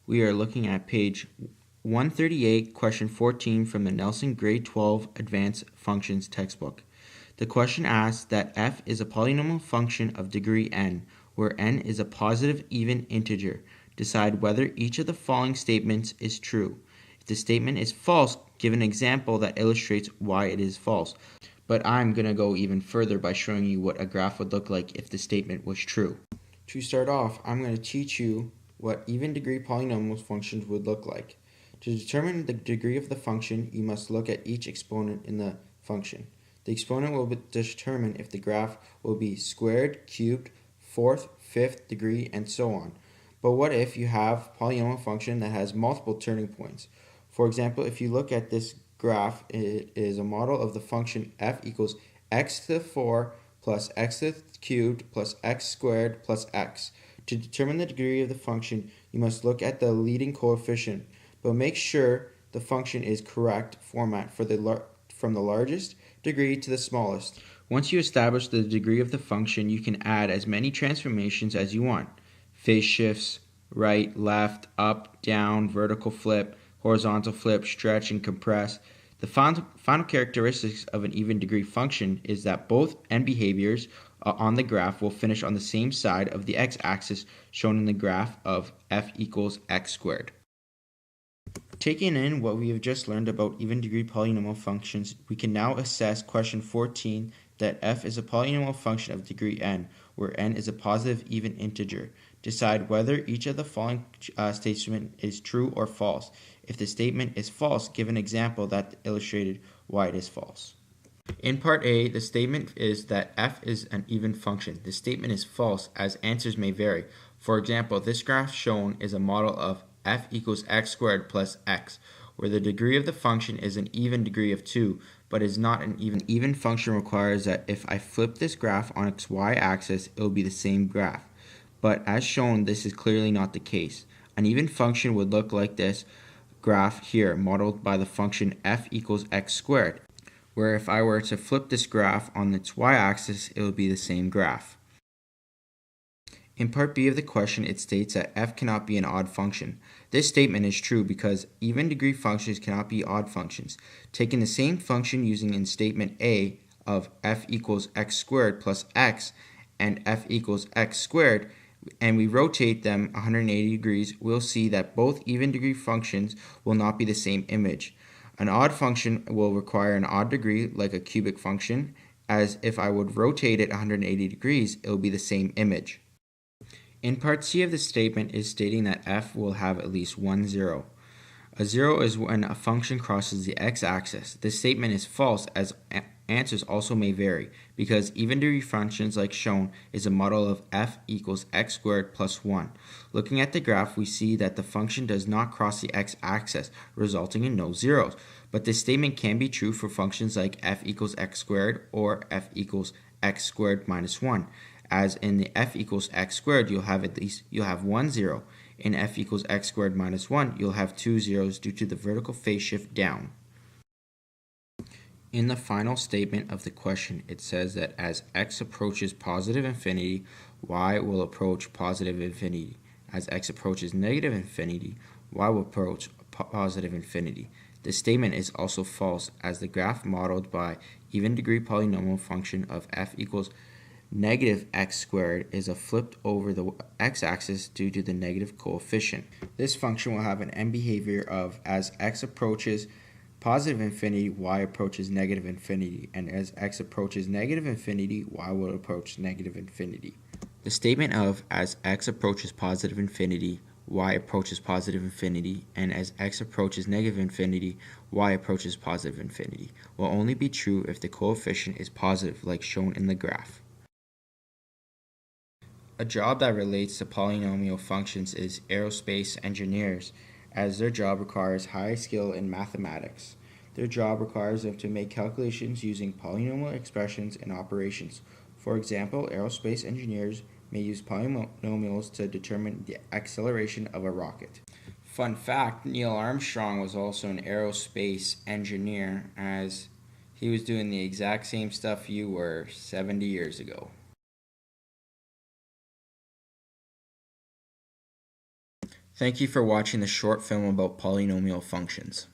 We are looking at page 138, question 14 from the Nelson Grade 12 Advanced Functions textbook. The question asks that f is a polynomial function of degree n, where n is a positive even integer. Decide whether each of the following statements is true. If the statement is false, give an example that illustrates why it is false. But I'm going to go even further by showing you what a graph would look like if the statement was true. To start off, I'm going to teach you what even degree polynomial functions would look like. To determine the degree of the function, you must look at each exponent in the function. The exponent will determine if the graph will be squared, cubed, fourth, fifth degree, and so on. But what if you have a polynomial function that has multiple turning points? For example, if you look at this graph, it is a model of the function f equals x to the 4 plus x to the cubed plus x squared plus x. To determine the degree of the function, you must look at the leading coefficient, but make sure the function is correct format for from the largest degree to the smallest. Once you establish the degree of the function, you can add as many transformations as you want. Phase shifts, right, left, up, down, vertical flip, horizontal flip, stretch, and compress. The final characteristics of an even degree function is that both end behaviors on the graph will finish on the same side of the x-axis shown in the graph of f equals x squared. Taking in what we have just learned about even degree polynomial functions, we can now assess question 14 that f is a polynomial function of degree n, where n is a positive even integer. Decide whether each of the following statement is true or false. If the statement is false, give an example that illustrated why it is false. In part A, the statement is that f is an even function. The statement is false as answers may vary. For example, this graph shown is a model of f equals x squared plus x, where the degree of the function is an even degree of 2, but is not an even. An even function requires that if I flip this graph on its y-axis, it will be the same graph. But as shown, this is clearly not the case. An even function would look like this graph here, modeled by the function f equals x squared, where if I were to flip this graph on its y-axis, it would be the same graph. In part B of the question, it states that f cannot be an odd function. This statement is true because even degree functions cannot be odd functions. Taking the same function using in statement A of f equals x squared plus x and f equals x squared, and we rotate them 180 degrees, we'll see that both even degree functions will not be the same image. An odd function will require an odd degree, like a cubic function, as if I would rotate it 180 degrees, it will be the same image. In part C of the statement is stating that f will have at least one zero. A zero is when a function crosses the x-axis. This statement is false as answers also may vary, because even degree functions like shown is a model of f equals x squared plus 1. Looking at the graph, we see that the function does not cross the x-axis, resulting in no zeros. But this statement can be true for functions like f equals x squared or f equals x squared minus 1. As in the f equals x squared, you'll have one zero. In f equals x squared minus 1, you'll have two zeros due to the vertical phase shift down. In the final statement of the question, it says that as x approaches positive infinity, y will approach positive infinity. As x approaches negative infinity, y will approach positive infinity. This statement is also false as the graph modeled by even degree polynomial function of f equals negative x squared is flipped over the x-axis due to the negative coefficient. This function will have an end behavior of as x approaches positive infinity, y approaches negative infinity, and as x approaches negative infinity, y will approach negative infinity. The statement of as x approaches positive infinity, y approaches positive infinity, and as x approaches negative infinity, y approaches positive infinity will only be true if the coefficient is positive, like shown in the graph. A job that relates to polynomial functions is aerospace engineers, as their job requires high skill in mathematics. Their job requires them to make calculations using polynomial expressions and operations. For example, aerospace engineers may use polynomials to determine the acceleration of a rocket. Fun fact, Neil Armstrong was also an aerospace engineer, as he was doing the exact same stuff you were 70 years ago. Thank you for watching the short film about polynomial functions.